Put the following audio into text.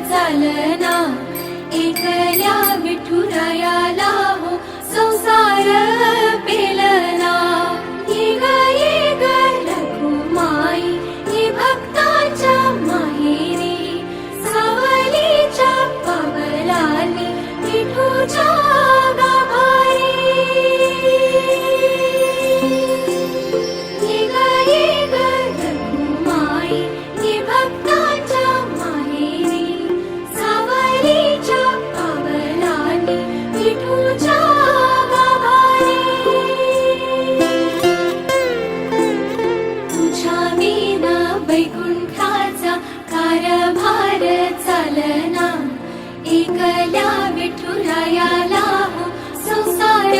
चालना, एकल्या विठुरायाला हो संसार पेलना। ये ग रखुमाई ये भक्ताच्या माहेरी, सावलीच्या पावलांनी विठूच्या गाभारी। ये ग रखुमाई ये भक्ताच्या माहेरी, सावलीच्या पावलांनी विठूच्या गाभारी। तुझ्या विना वैकुंठाचा कारभार चालना, एकल्या विठुरायाला हो संसार